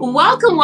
Welcome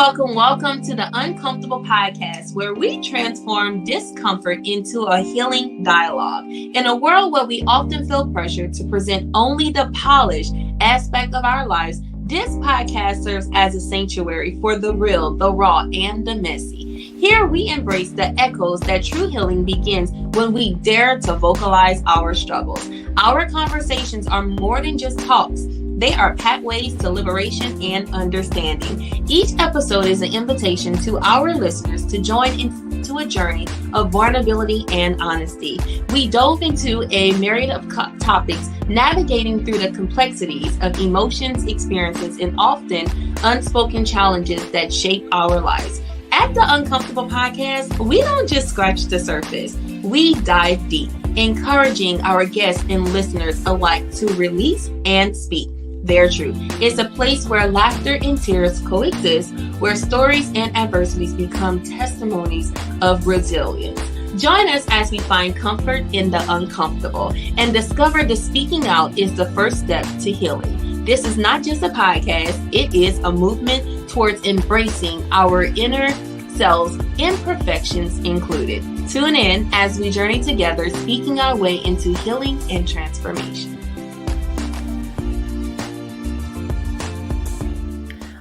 to the Uncomfortable Podcast, where we transform discomfort into a healing dialogue. In a world where we often feel pressured to present only the polished aspect of our lives, this podcast serves as a sanctuary for the real, the raw, and the messy. Here we embrace the echoes that true healing begins when we dare to vocalize our struggles. Our conversations are more than just talks. They are pathways to liberation and understanding. Each episode is an invitation to our listeners to join into a journey of vulnerability and honesty. We dove into a myriad of topics, navigating through the complexities of emotions, experiences, and often unspoken challenges that shape our lives. At the Uncomfortable Podcast, we don't just scratch the surface. We dive deep, encouraging our guests and listeners alike to release and speak their truth. It's a place where laughter and tears coexist, where stories and adversities become testimonies of resilience. Join us as we find comfort in the uncomfortable and discover that speaking out is the first step to healing. This is not just a podcast, it is a movement towards embracing our inner selves, imperfections included. Tune in as we journey together, speaking our way into healing and transformation.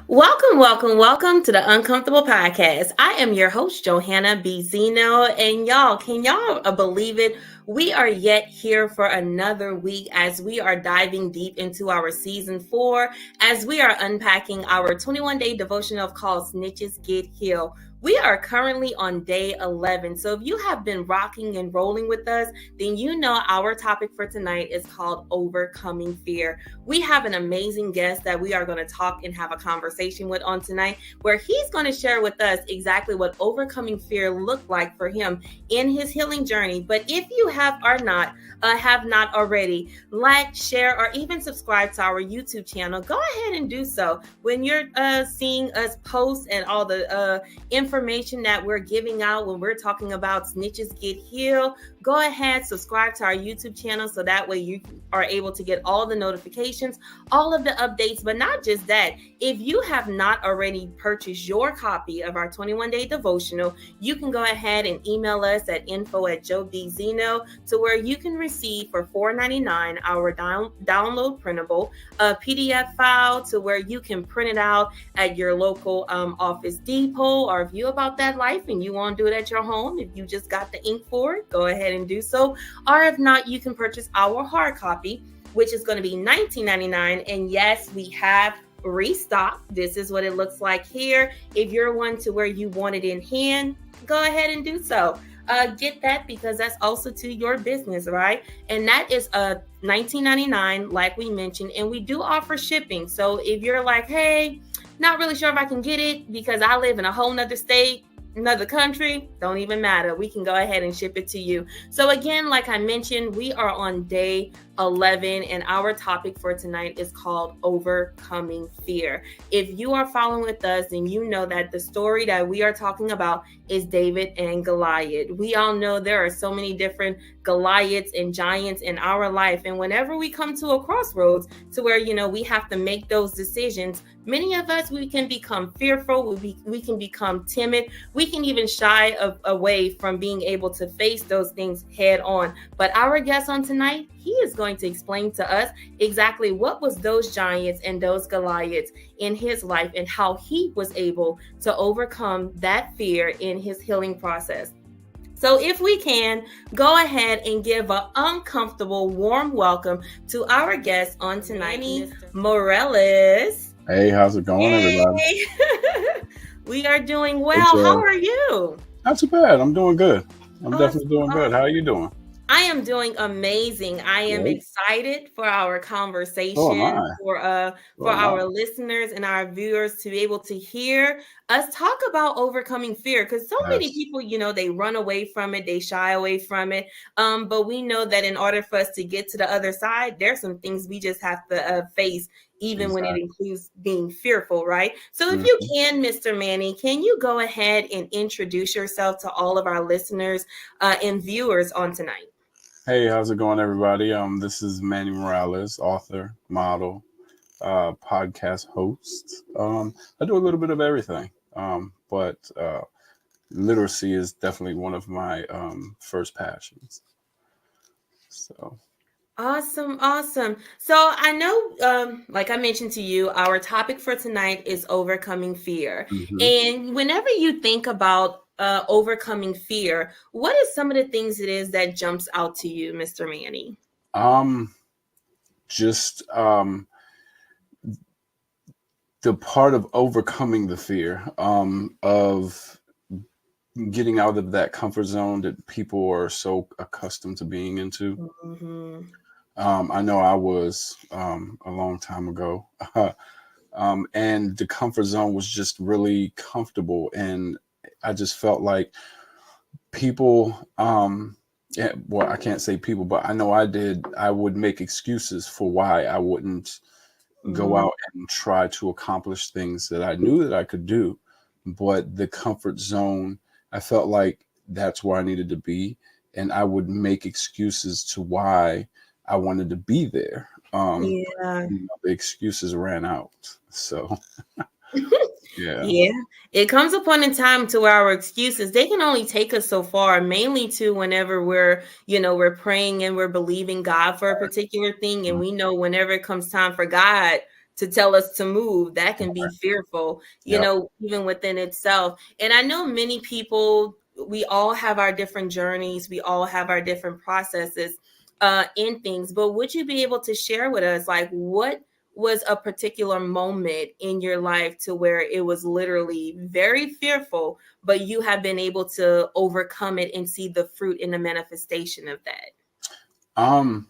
Welcome to the Uncomfortable Podcast. I am your host, Johanna B. Zeno, and can y'all believe it? We are yet here for another week as we are diving deep into our season 4, as we are unpacking our 21-day devotional called Snitches Get Healed. We are currently on day 11. So if you have been rocking and rolling with us, then you know our topic for tonight is called Overcoming Fear. We have an amazing guest that we are going to talk and have a conversation with on tonight, where he's going to share with us exactly what overcoming fear looked like for him in his healing journey. But if you have not already, like, share, or even subscribe to our YouTube channel, go ahead and do so. When you're seeing us post and all the information that we're giving out when we're talking about Snitches Get Healed, go ahead, subscribe to our YouTube channel so that way you are able to get all the notifications, all of the updates. But not just that, if you have not already purchased your copy of our 21-day devotional, you can go ahead and email us at info@jobzeno, to where you can receive for $4.99 our download printable PDF file, to where you can print it out at your local Office Depot. Or if you're about that life and you want to do it at your home, if you just got the ink for it, go ahead and do so. Or if not, you can purchase our hard copy, which is going to be $19.99. And yes, we have restocked. This is what it looks like here. If you're one to where you want it in hand, go ahead and do so. Get that, because that's also to your business, right? And that is $19.99, like we mentioned, and we do offer shipping. So if you're like, hey, not really sure if I can get it because I live in a whole nother state, another country, don't even matter. We can go ahead and ship it to you. So again, like I mentioned, we are on day 11, and our topic for tonight is called Overcoming Fear. If you are following with us, then you know that the story that we are talking about is David and Goliath. We all know there are so many different Goliaths and giants in our life. And whenever we come to a crossroads to where, we have to make those decisions, many of us, we can become fearful. We can become timid. We can even shy away from being able to face those things head on. But our guest on tonight, he is going to explain to us exactly what was those giants and those Goliaths in his life and how he was able to overcome that fear in his healing process. So if we can, go ahead and give an uncomfortable, warm welcome to our guest on tonight, Manny Morales. Hey, how's it going, everybody? We are doing well. How are you? Not too bad. I'm doing good. I'm definitely doing good. How are you doing? I am doing amazing. I am excited for our conversation, for our listeners and our viewers to be able to hear us talk about overcoming fear, because so many people, they run away from it, they shy away from it. But we know that in order for us to get to the other side, there's some things we just have to face, even when it includes being fearful, right? So if you can, Mr. Manny, can you go ahead and introduce yourself to all of our listeners and viewers on tonight? Hey, how's it going, everybody? This is Manny Morales, author, model, podcast host. I do a little bit of everything, but literacy is definitely one of my first passions. So, Awesome, awesome. So I know, like I mentioned to you, our topic for tonight is overcoming fear. mhm. And whenever you think about overcoming fear, what is some of the things it is that jumps out to you, Mr. Manny? um, just the part of overcoming the fear of getting out of that comfort zone that people are so accustomed to being into. Hmm. I know I was a long time ago. And the comfort zone was just really comfortable. And I just felt like people, yeah, well, I can't say people, but I know I did. I would make excuses for why I wouldn't go Hmm. out and try to accomplish things that I knew that I could do. But the comfort zone, I felt like that's where I needed to be. And I would make excuses to why I wanted to be there. Yeah. The excuses ran out. So, yeah. Yeah, it comes a point in time to where our excuses they can only take us so far, mainly to whenever we're praying and we're believing God for a particular thing, and we know whenever it comes time for God to tell us to move, that can be fearful, Yep. even within itself. And I know many people, we all have our different journeys, we all have our different processes in things, but would you be able to share with us, like, what was a particular moment in your life to where it was literally very fearful, but you have been able to overcome it and see the fruit in the manifestation of that? Um,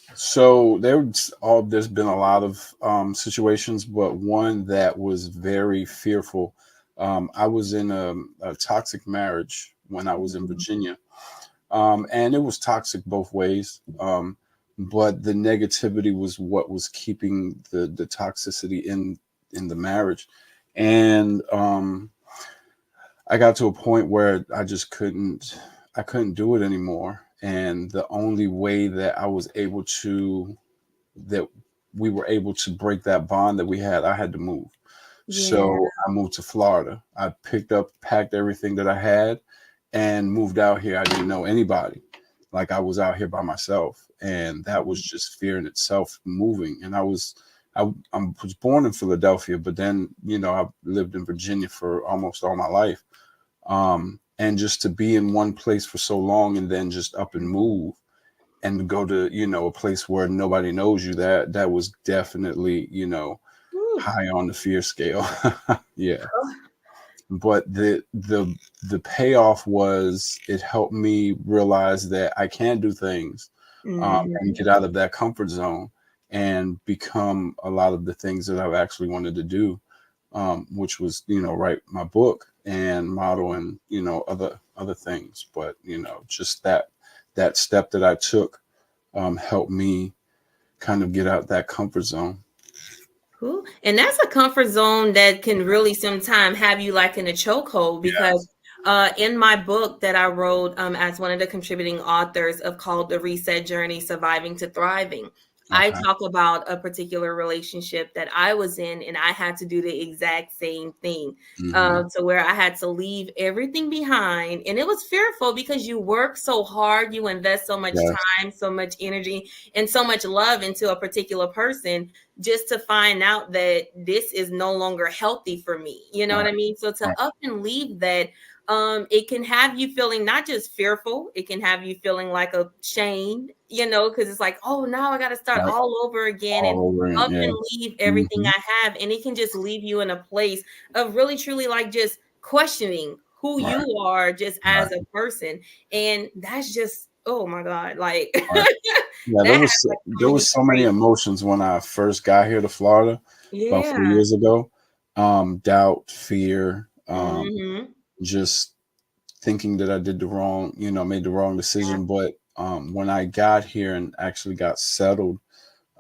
there's been a lot of situations, but one that was very fearful. I was in a toxic marriage when I was in Mhm. Virginia, and it was toxic both ways. But the negativity was what was keeping the toxicity in the marriage, and I got to a point where I couldn't do it anymore, and the only way that that we were able to break that bond that we had, I had to move. Yeah. So I moved to Florida. I packed everything that I had, and moved out here. I didn't know anybody. Like, I was out here by myself, and that was just fear in itself, moving. And I was born in Philadelphia, but then I lived in Virginia for almost all my life. And just to be in one place for so long, and then just up and move and go to a place where nobody knows you, that was definitely Whew. high on the fear scale. Yeah. But the payoff was, it helped me realize that I can do things, and Mhm. get out of that comfort zone and become a lot of the things that I've actually wanted to do, which was write my book and model, and other things. But just that step that I took helped me kind of get out that comfort zone. Cool. And that's a comfort zone that can really sometimes have you like in a chokehold, because Yes. in my book that I wrote as one of the contributing authors of called The Reset Journey, Surviving to Thriving, I Okay. talk about a particular relationship that I was in, and I had to do the exact same thing, Hmm. to where I had to leave everything behind. And it was fearful because you work so hard, you invest so much Yes. time, so much energy, and so much love into a particular person, just to find out that this is no longer healthy for me. You know what Right. I mean? So to Right. up and leave that, it can have you feeling not just fearful, it can have you feeling like a shamed, because it's like, oh, now I got to start Right. all over again and All over and up yeah. and leave everything Hmm. I have. And it can just leave you in a place of really truly like just questioning who Right. you are just Right. as a person. And that's just, oh my God, like Right. Yeah, that has like there thrown me was so many crazy. emotions when I first got here to Florida about Yeah. 4 years ago. Doubt, fear, Mhm. just thinking that I did made the wrong decision. But when I got here and actually got settled,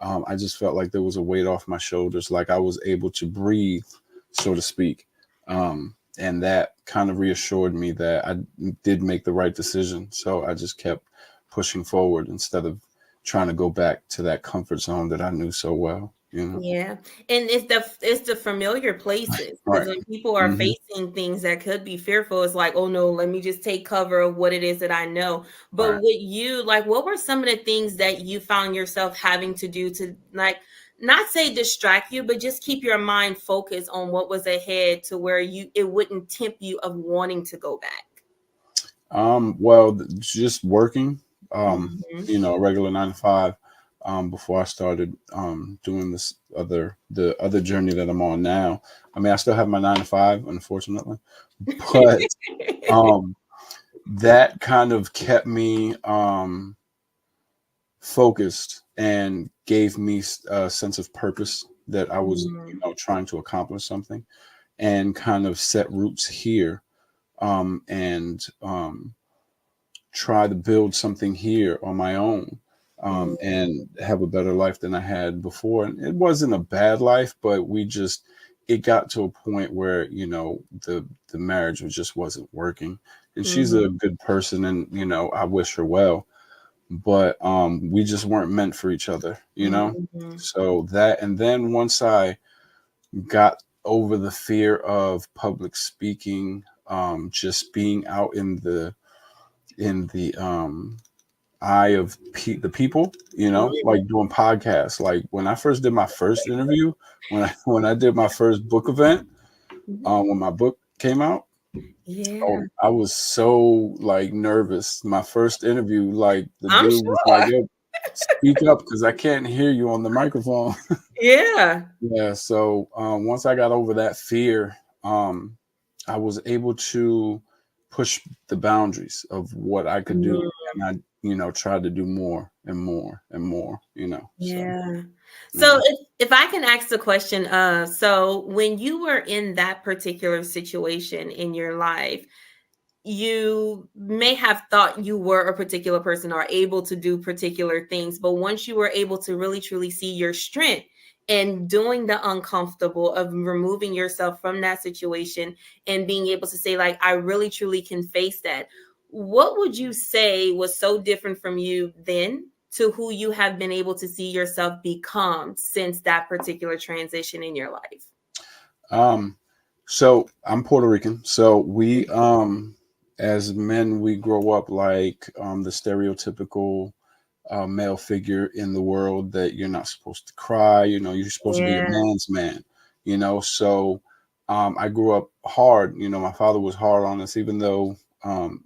I just felt like there was a weight off my shoulders, like I was able to breathe, so to speak. And that kind of reassured me that I did make the right decision. So I just kept pushing forward instead of trying to go back to that comfort zone that I knew so well. you know. Yeah, and it's the familiar places, because Right. when people are Hmm. facing things that could be fearful, it's like, oh no, let me just take cover of what it is that I know. But Right. with you, like, what were some of the things that you found yourself having to do to, like, not say distract you, but just keep your mind focused on what was ahead, to where it wouldn't tempt you of wanting to go back? Well, just working, Hmm. a regular 9 to 5, before I started doing the other journey that I'm on now. I mean, I still have my 9 to 5, unfortunately, but um, that kind of kept me focused and gave me a sense of purpose that I was, Mm, trying to accomplish something, and kind of set roots here, and try to build something here on my own, mm, and have a better life than I had before. And it wasn't a bad life, but it got to a point where, the marriage just wasn't working. And she's a mhm, good person, and, I wish her well, but we just weren't meant for each other, mhm, So that, and then once I got over the fear of public speaking, just being out in the eye of the people, mhm, like doing podcasts. Like when I first did my first interview, when I did my first book event, mhm. when my book came out, Yeah, oh, I was so like nervous. My first interview, like the I'm dude was like, sure. "Yo, speak up because I can't hear you on the microphone." Yeah. Yeah. So once I got over that fear, um, I was able to push the boundaries of what I could do, Mm, and I, tried to do more and more and more. So yeah. So yeah. if I can ask the question, so when you were in that particular situation in your life, you may have thought you were a particular person or able to do particular things, but once you were able to really truly see your strength and doing the uncomfortable of removing yourself from that situation and being able to say, like, I really truly can face that, what would you say was so different from you then to who you have been able to see yourself become since that particular transition in your life? Um, so I'm Puerto Rican. So we, as men, we grow up like the stereotypical male figure in the world, that you're not supposed to cry. You're supposed to be a Yeah. man's man. So I grew up hard. My father was hard on us, even though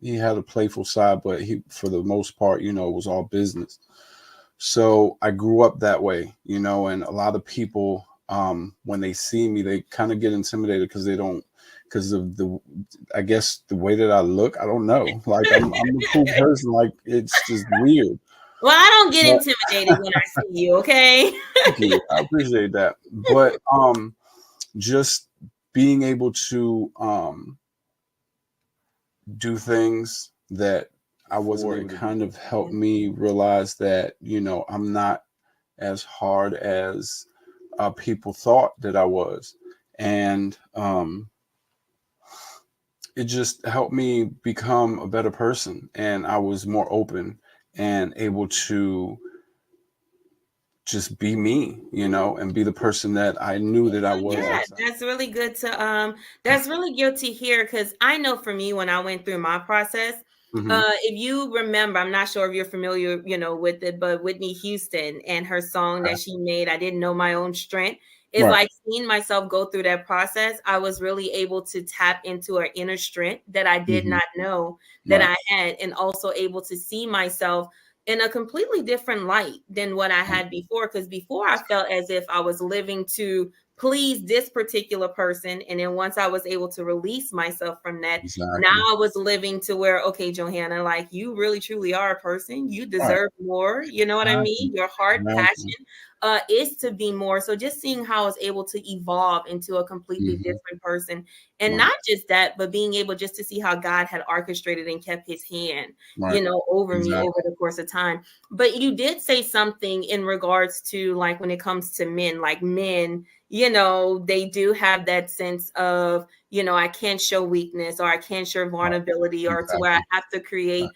he had a playful side, but he, for the most part, it was all business. So I grew up that way, and a lot of people, when they see me, they kind of get intimidated because they don't, because of I guess the way that I look. I don't know. Like I'm a cool person. Like it's just weird. Well, I don't get But intimidated when I see you, okay? thank you. I appreciate that. But just being able to do things that I wasn't able to kind of helped me realize that, I'm not as hard as people thought that I was. And it just helped me become a better person. And I was more open and able to just be me, and be the person that I knew that I was Yeah, outside. that's really good to that's really good to hear, because I know for me when I went through my process, Hmm. if you remember, I'm not sure if you're familiar, with it, but Whitney Houston and her song that she made, I Didn't Know My Own Strength, is Right. like seeing myself go through that process. I was really able to tap into an inner strength that I did Hmm. not know that Right. I had, and also able to see myself in a completely different light than what I Right. had before. Because before I felt as if I was living to please this particular person. And then once I was able to release myself from that, now Exactly. I was living to where, okay, Johanna, like, you really truly are a person. You Right. deserve more. You know what I Exactly. mean? Your heart Exactly. passion is to be more. So just seeing how I was able to evolve into a completely Hmm. different person. And Right. not just that, but being able just to see how God had orchestrated and kept his hand, Right. over me over Exactly. the course of time. But you did say something in regards to, like, when it comes to men, like men, they do have that sense of, I can't show weakness, or I can't show Right. vulnerability, or to where I Exactly. have to Right. create,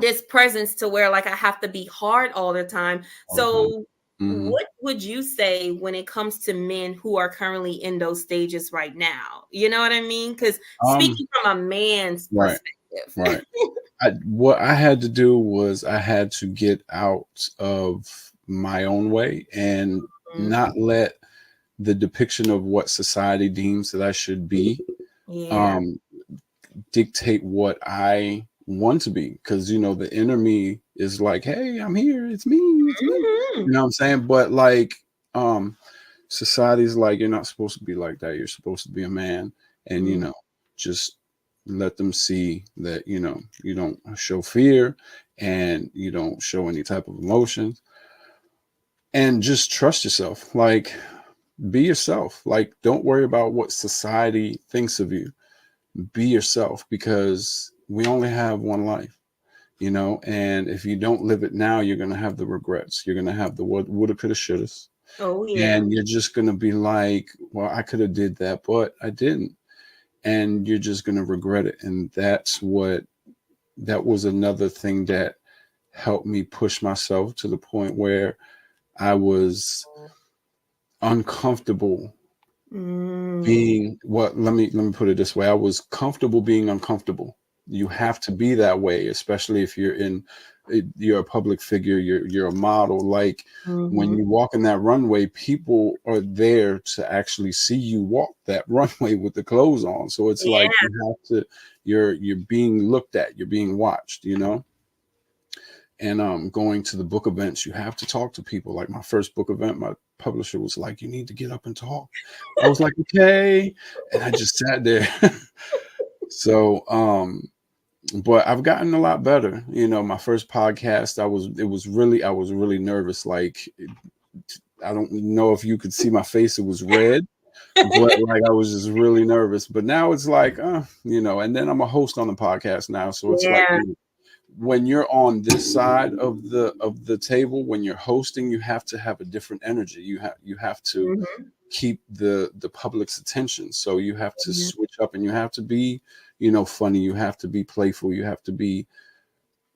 this presence to where, like, I have to be hard all the time. All the time. So Hmm. what would you say when it comes to men who are currently in those stages right now? You know what I mean? Because Um, speaking from a man's right, perspective. right. What I had to do was I had to get out of my own way and Mhm. not let the depiction of what society deems that I should be Yeah. um, dictate what I want to be. Because, you know, the inner me is like, hey, I'm here. It's me. It's me. Mhm. You know what I'm saying? But like, um, society's like, you're not supposed to be like that. You're supposed to be a man. And, you Mm. know, just let them see that, you know, you don't show fear and you don't show any type of emotions and just trust yourself. Like, be yourself. Like, don't worry about what society thinks of you. Be yourself because we only have one life, you know, and if you don't live it now, you're going to have the regrets. You're going to have the woulda, coulda, shouldas. Oh yeah. And you're just going to be like, well, I could have did that, but I didn't. And you're just going to regret it. And that was another thing that helped me push myself to the point where I was uncomfortable Mm. being what let me put it this way. I was comfortable being uncomfortable. You have to be that way, especially if you're a public figure, you're a model. Like when Mhm. you walk in that runway, people are there to actually see you walk that runway with the clothes on. So it's like Yeah. you have to you're being looked at, you're being watched, you know. And going to the book events, you have to talk to people. Like my first book event, my publisher was like, you need to get up and talk. I was like, okay. And I just sat there. So but I've gotten a lot better. You know, my first podcast, I was really nervous. Like I don't know if you could see my face, it was red, but like I was just really nervous. But now it's like, you know, and then I'm a host on the podcast now. So it's like, Yeah. when you're on this side of the table, when you're hosting, you have to have a different energy. You have to Mhm. keep the public's attention. So you have to Yeah. switch up and you have to be, you know, funny, you have to be playful, you have to be,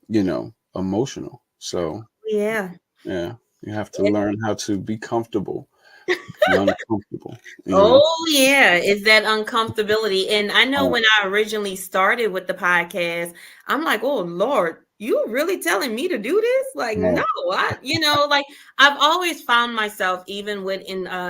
you know, emotional. So Yeah. yeah, you have to learn how to be comfortable, be uncomfortable, you know. Oh, yeah, it's that uncomfortability, and I know when I originally started with the podcast, I'm like, "Oh, Lord, you really telling me to do this?" Like, Right, no, like, I've always found myself even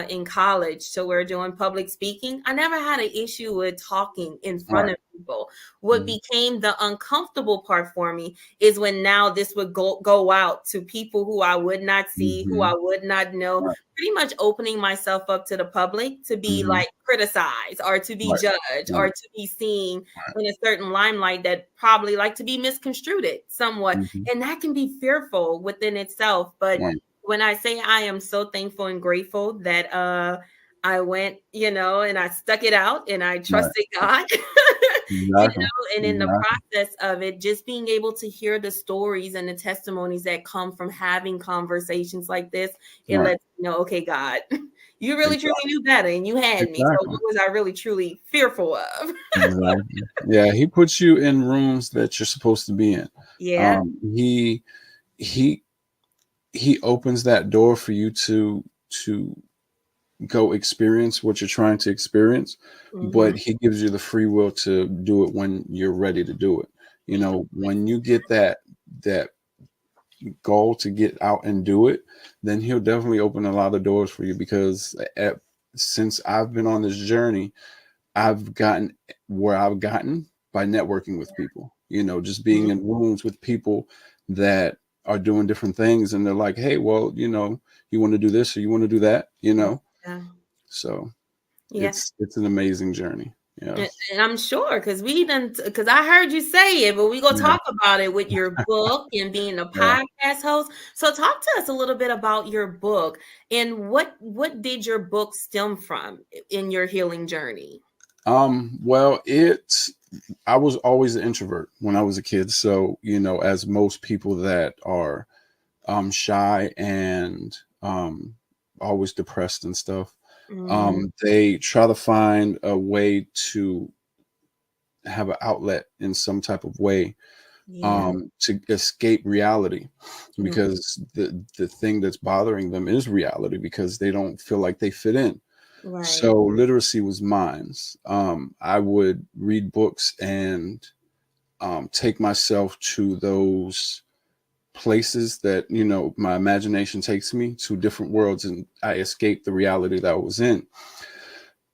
in college, so we're doing public speaking, I never had an issue with talking in front right. of people. What Mhm, became the uncomfortable part for me is when now this would go out to people who I would not see, who I mhm, would not know, right, pretty much opening myself up to the public to be mhm, like criticized or to be right, judged or right, to be seen right, in a certain limelight that probably like to be misconstrued it somewhat. mhm, And that can be fearful within itself. But right, when I say I am so thankful and grateful that I went, and I stuck it out and I right. trusted God. Exactly, And in the exactly, process of it, just being able to hear the stories and the testimonies that come from having conversations like this, it right, lets me know, okay, God, you really truly exactly, knew better and you had me. So exactly. what was I really truly fearful of? Exactly. Yeah, he puts you in rooms that you're supposed to be in. Yeah. He he he opens that door for you to go experience what you're trying to experience, Hmm. but he gives you the free will to do it when you're ready to do it. You know, when you get that goal to get out and do it, then he'll definitely open a lot of doors for you because since I've been on this journey, I've gotten where I've gotten by networking with people, you know, just being in rooms with people that are doing different things and they're like, hey, well, you know, you want to do this or you want to do that, you know? Yeah. So Yeah. it's an amazing journey. Yes. And I'm sure because I heard you say it, but we gonna Yeah. talk about it with your book and being a Yeah. podcast host. So talk to us a little bit about your book and what did your book stem from in your healing journey? Well, I was always an introvert when I was a kid. So, you know, as most people that are shy and always depressed and stuff, Mm, they try to find a way to have an outlet in some type of way Yeah. to escape reality, Mm, because the thing that's bothering them is reality, because they don't feel like they fit in. right. So literacy was mine's. I would read books and take myself to those places that my imagination takes me to, different worlds, and I escaped the reality that I was in.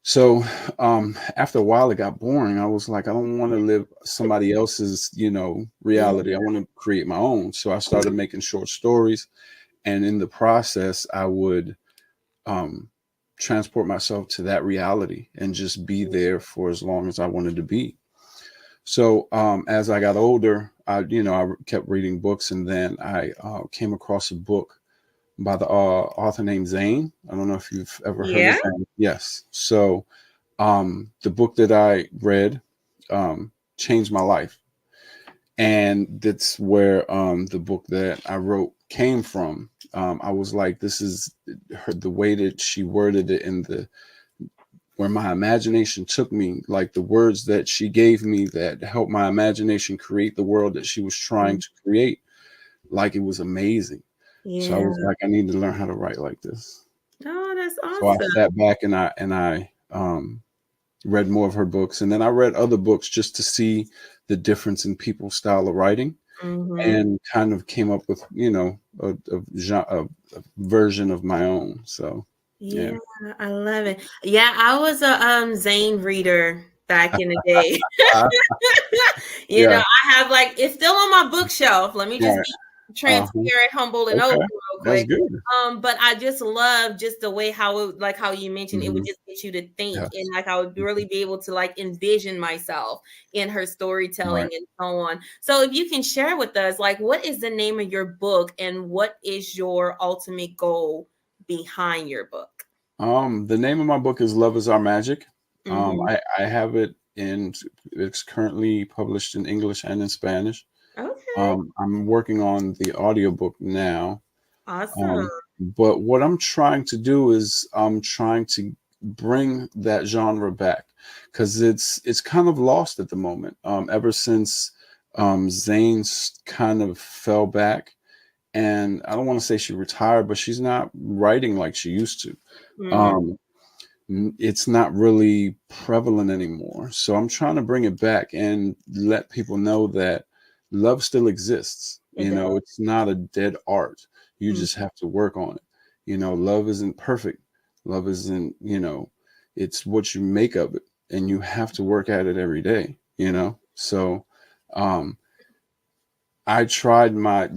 So after a while, it got boring. I was like, I don't want to live somebody else's, Yeah. reality. I want to create my own. So I started making short stories, and in the process, I would um, transport myself to that reality and just be there for as long as I wanted to be. So as I got older, I kept reading books, and then I came across a book by the author named Zane. I don't know if you've ever heard Yeah. of him. Yes. So the book that I read changed my life, and that's where the book that I wrote came from. I was like, this is the way that she worded it, in the where my imagination took me, like the words that she gave me that helped my imagination create the world that she was trying Mm, to create. Like, it was amazing. So I yeah. was like, I need to learn how to write like this. Oh, that's So I awesome. sat back and I read more of her books, and then I read other books just to see the difference in people's style of writing, Mm-hmm. and kind of came up with a version of my own. So yeah. Yeah, I love it. Yeah, I was a Zane reader back in the day. Yeah. I have like it's still on my bookshelf. Let me just Right. be Uh-huh. transparent, humble, and open Okay. real That's quick. good. But I just love just the way how it, like how you mentioned, it would Hmm. just get you to think, and Yes. like I would really be able to like envision myself in her storytelling Right. and so on. So if you can share with us, like, what is the name of your book, and what is your ultimate goal behind your book? The name of my book is Love Is Our Magic. Mhm. I have it in, it's currently published in English and in Spanish. Okay. I'm working on the audiobook now. Awesome. Um, but what I'm trying to do is I'm trying to bring that genre back, because it's kind of lost at the moment. Ever since Zane's kind of fell back, and I don't want to say she retired, but she's not writing like she used to. Mhm. Um, it's not really prevalent anymore. So I'm trying to bring it back and let people know that love still exists. It does. It's not a dead art. You Mm. just have to work on it. Love isn't perfect. Love isn't, it's what you make of it, and you have to work at it every day. So um I tried my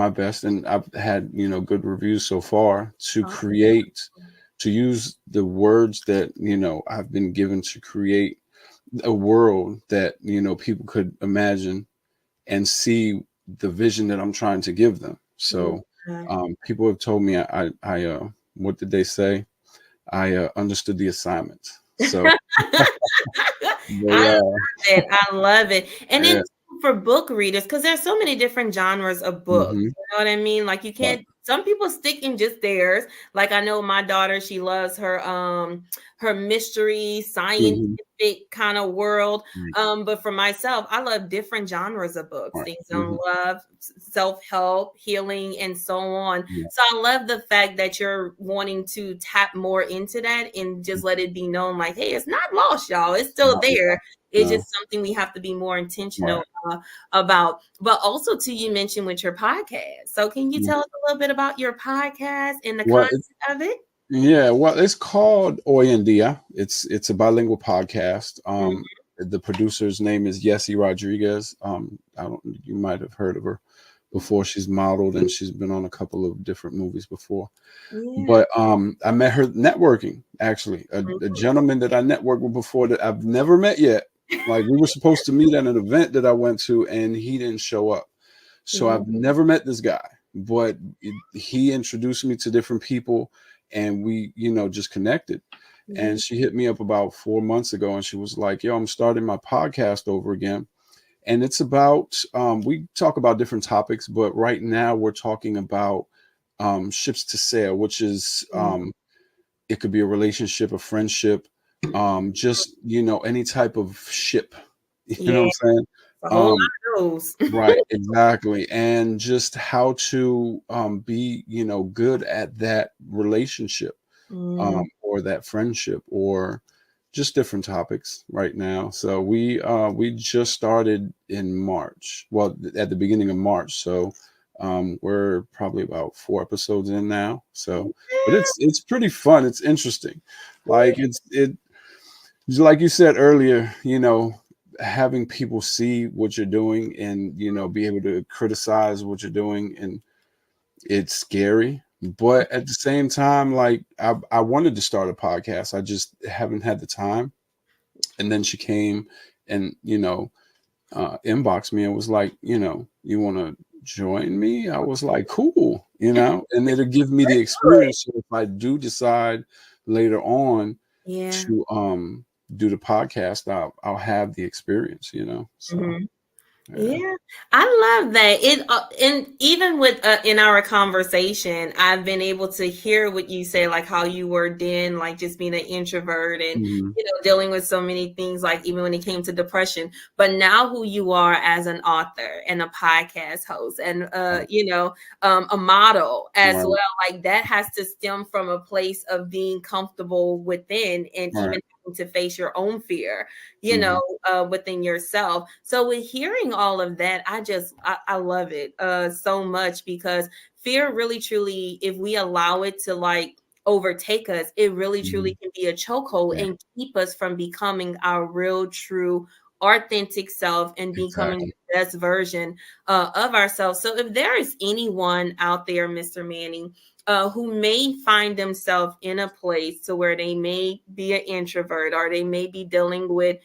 best, and I've had good reviews so far, to Awesome. create, to use the words that I've been given to create a world that people could imagine and see the vision that I'm trying to give them. So Yeah. people have told me I what did they say? I understood the assignment. So I they love it. I love it. And then yeah. too, for book readers, because there's so many different genres of books. Hmm. You know what I mean? Like you Right. can't. Some people stick in just theirs. Like I know my daughter, she loves her mystery Hmm. scientific kind of world. Right. But for myself, I love different genres of books. Right. Things on Hmm. love, self help, healing, and so on. Yeah. So I love the fact that you're wanting to tap more into that and just let it be known, like, hey, it's not lost, y'all. It's still Not there. lost. It's No. just something we have to be more intentional Right. about. But also, too, you mentioned with your podcast. So, can you tell us a little bit about your podcast and the Well, content of it? yeah, well, it's called Hoy en Dia. It's a bilingual podcast. Mhm. The producer's name is Yessie Rodriguez. I don't, you might have heard of her before. She's modeled, and she's been on a couple of different movies before. Yeah. But I met her networking, actually. A gentleman that I networked with before, that I've never met yet. Like, we were supposed to meet at an event that I went to, and he didn't show up. So Mhm. I've never met this guy, but he introduced me to different people, and we, just connected. Yeah. And she hit me up about 4 months ago, and she was like, "Yo, I'm starting my podcast over again." And it's about, we talk about different topics, but right now we're talking about ships to sail, which is, Mhm. it could be a relationship, a friendship, just, any type of ship. You know what Yeah. I'm saying? A whole lot Um, of knows? Right, exactly. And just how to be, good at that relationship, Mm, or that friendship, or just different topics right now. So we just started in March. Well, at the beginning of March. So we're probably about 4 episodes in now. So, but it's pretty fun. It's interesting. Like it like you said earlier, having people see what you're doing and be able to criticize what you're doing, and it's scary, but at the same time, like I wanted to start a podcast, I just haven't had the time. And then she came and inboxed me and was like, you want to join me? I was like, cool, and it'll give me the experience, so if I do decide later on yeah. to do the podcast, I'll have the experience, so Mhm. yeah. Yeah, I love that. And even with in our conversation, I've been able to hear what you say, like how you were then, like just being an introvert and Mhm. dealing with so many things, like even when it came to depression. But now, who you are as an author and a podcast host, and Right, a model as right, well. Like that has to stem from a place of being comfortable within, and right. even having to face your own fear Mhm. within yourself. So with hearing all of that, I love it so much, because fear really truly, if we allow it to like overtake us, it really truly Mhm. can be a chokehold Yeah, and keep us from becoming our real, true, authentic self and becoming exactly. the best version of ourselves. So if there is anyone out there, Mr. Manning, who may find themselves in a place to where they may be an introvert, or they may be dealing with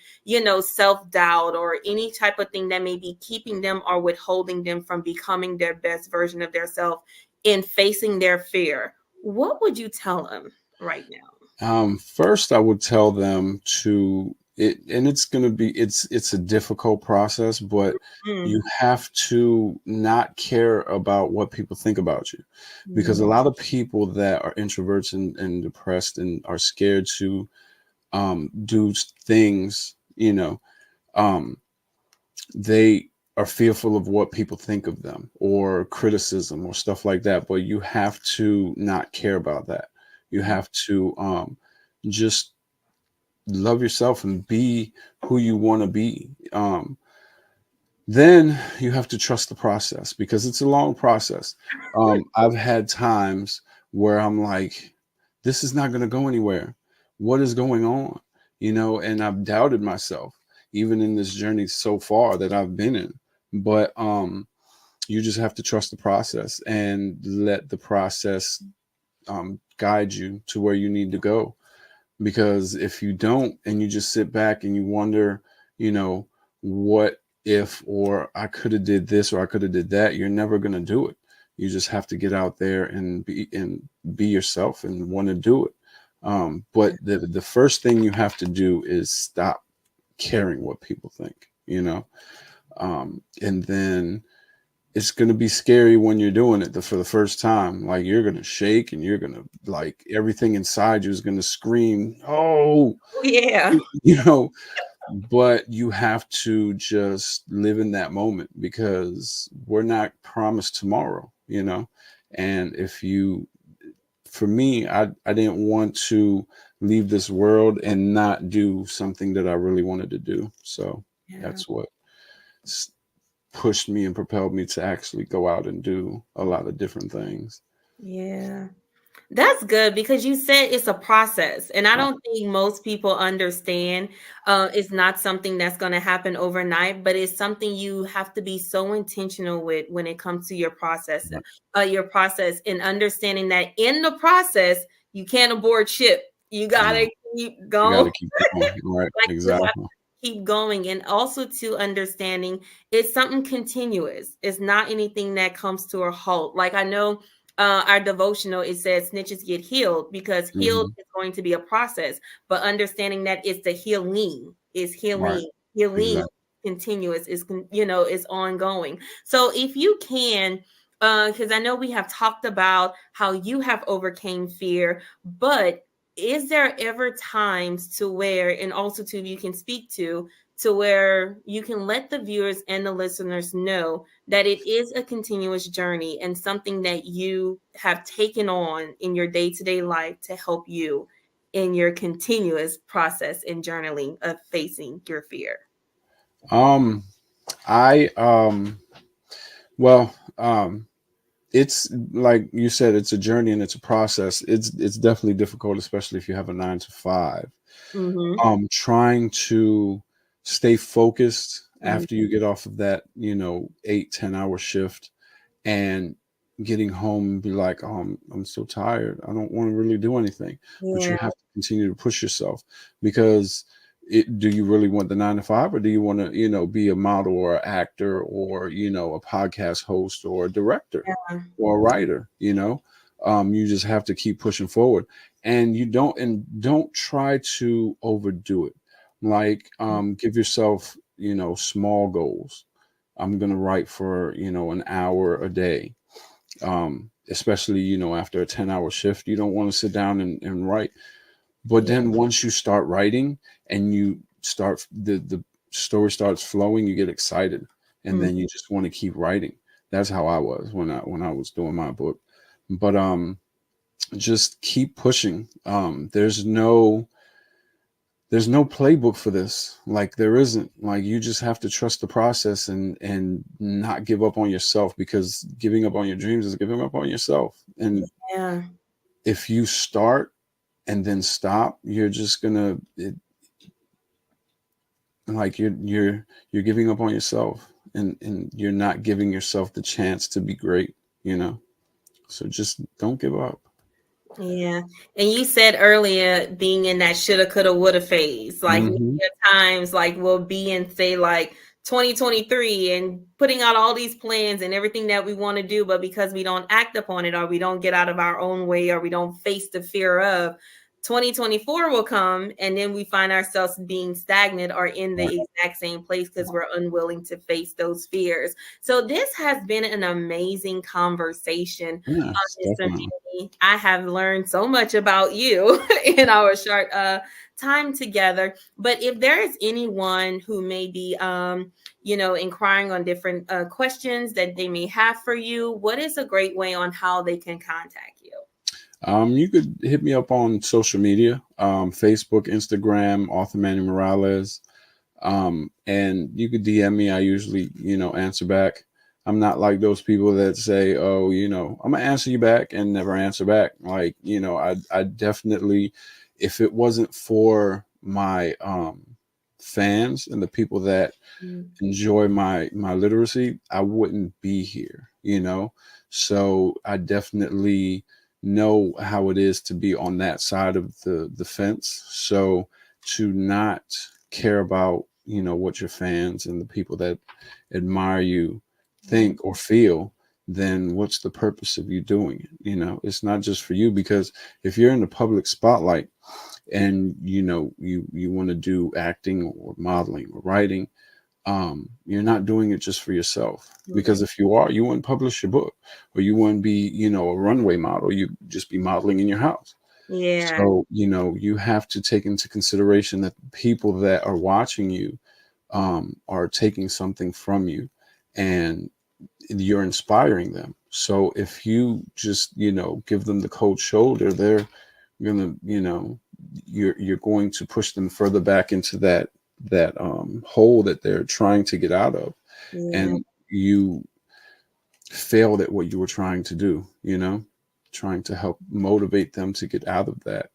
self-doubt or any type of thing that may be keeping them or withholding them from becoming their best version of their self in facing their fear, what would you tell them right now? First, I would tell them to it, and it's a difficult process, but you Mm, have to not care about what people think about you, because a mm, lot of people that are introverts and depressed and are scared to do things, um, they are fearful of what people think of them, or criticism or stuff like that. But you have to not care about that. You mm, have to just love yourself and be who you want to be. Then you have to trust the process, because it's a long process. I've had times where I'm like, this is not going to go anywhere. What is going on? And I've doubted myself, even in this journey so far that I've been in. But you just have to trust the process and let the process guide you to where you need to go. Because if you don't, and you just sit back and you wonder, you know what if, or I could have did this, or I could have did that, you're never going to do it. You just have to get out there and be yourself and want to do it. But the first thing you have to do is stop caring what people think, and then it's going to be scary when you're doing it for the first time. Like, you're going to shake, and you're going to, like, everything inside you is going to scream, oh, oh, yeah. you know, but you have to just live in that moment, because we're not promised tomorrow, and if you for me, I didn't want to leave this world and not do something that I really wanted to do. So Yeah. that's what s- pushed me and propelled me to actually go out and do a lot of different things. Yeah. That's good, because you said it's a process, and I Right, don't think most people understand. It's not something that's going to happen overnight, but it's something you have to be so intentional with when it comes to right. your process, and understanding that in the process you can't abort ship. You No, gotta keep you got going. to keep going. Right, Like you have exactly. to keep going, and also to understanding it's something continuous. It's not anything that comes to a halt. Like I know our devotional, it says snitches get healed, because healed Hmm. is going to be a process, but understanding that it's the Right, healing exactly. continuous, is ongoing. So if you can, because I know we have talked about how you have overcame fear, but is there ever times to where, and also to you can speak to where you can let the viewers and the listeners know that it is a continuous journey and something that you have taken on in your day-to-day life to help you in your continuous process in journaling of facing your fear? Um, I well, it's like you said, it's a journey and it's a process. It's definitely difficult, especially if you have a 9 to 5. Mm-hmm. Trying to stay focused Mm-hmm. after you get off of that, 8-10 hour shift, and getting home and be like, I'm so tired. I don't want to really do anything. But you Yeah. have to continue to push yourself, because do you really want the 9 to 5, or do you want to, be a model or an actor, or, a podcast host or a director Yeah. or a writer, you just have to keep pushing forward, and don't try to overdo it. Like, give yourself, small goals. I'm going to write for, an hour a day. Especially, after a 10-hour shift, you don't want to sit down and write. But Yeah. then once you start writing and you start, the story starts flowing, you get excited, and Mm. then you just want to keep writing. That's how I was when I was doing my book. But just keep pushing. There's no playbook for this. Like, there isn't. Like, you just have to trust the process, and not give up on yourself, because giving up on your dreams is giving up on yourself. And Yeah. if you start and then stop, you're just gonna like you're giving up on yourself, and you're not giving yourself the chance to be great, so just don't give up. Yeah. And you said earlier being in that shoulda, coulda, woulda phase. Like many Hmm. times, like we'll be in say like 2023 and putting out all these plans and everything that we want to do, but because we don't act upon it or we don't get out of our own way or we don't face the fear of 2024 will come and then we find ourselves being stagnant or in Right. the exact same place because we're unwilling to face those fears. So this has been an amazing conversation, Yes, Mr. definitely. Manny. I have learned so much about you in our short time together. But if there is anyone who may be, inquiring on different questions that they may have for you, what is a great way on how they can contact you? You could hit me up on social media, Facebook, Instagram, author Manny Morales. And you could DM me. I usually, answer back. I'm not like those people that say, "Oh, I'm gonna answer you back," and never answer back. Like, I definitely, if it wasn't for my fans and the people that Mm. enjoy my literacy, I wouldn't be here. So I definitely know how it is to be on that side of the fence. So to not care about, what your fans and the people that admire you Yeah. think or feel, then what's the purpose of you doing it? It's not just for you, because if you're in the public spotlight, and you want to do acting or modeling or writing, you're not doing it just for yourself, because Mm. if you are, you wouldn't publish your book, or you wouldn't be, a runway model. You'd just be modeling in your house. Yeah. So, you have to take into consideration that the people that are watching you are taking something from you, and you're inspiring them. So if you just, give them the cold shoulder, they're gonna, you're going to push them further back into that hole that they're trying to get out of, Yeah. and you failed at what you were trying to do, trying to help motivate them to get out of that,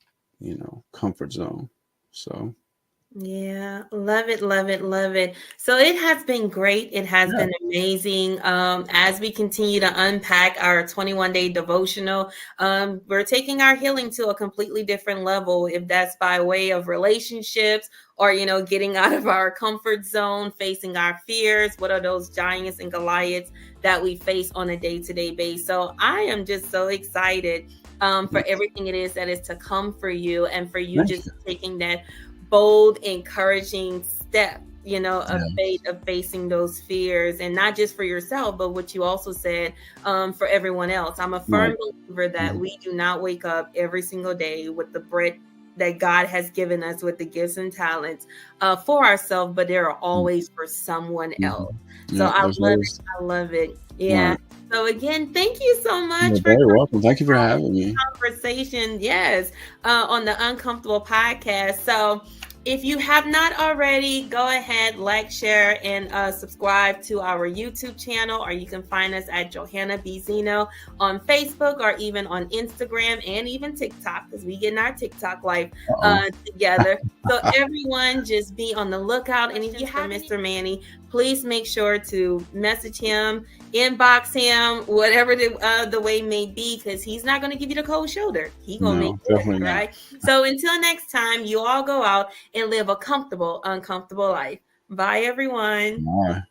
comfort zone. So Yeah, love it, love it, love it. So it has been great. It has yeah. been amazing. As we continue to unpack our 21-day devotional, we're taking our healing to a completely different level. If that's by way of relationships or, getting out of our comfort zone, facing our fears, what are those giants and Goliaths that we face on a day-to-day basis? So I am just so excited for everything it is that is to come for you and for you Thank just you. taking that bold, encouraging step, of faith, Yes. of facing those fears, and not just for yourself, but what you also said, for everyone else. I'm a firm Right. believer that Mhm. we do not wake up every single day with the bread that God has given us with the gifts and talents for ourselves, but they're always for someone else. So Yeah, I there's love it. always I love it. Yeah. right. So again, thank you so You're much for very welcome. Thank you for having me. conversation. Yes, on the Uncomfortable podcast. So if you have not already, go ahead, like, share, and subscribe to our YouTube channel, or you can find us at Johanna B. Zeno on Facebook, or even on Instagram and even TikTok, because we getting our TikTok life together. So everyone just be on the lookout. And if you have Mr. Manny, please make sure to message him, inbox him, whatever the way may be, because he's not going to give you the cold shoulder. He's going to make it Definitely not. right. So until next time, you all go out and live a comfortable, uncomfortable life. Bye, everyone. Bye.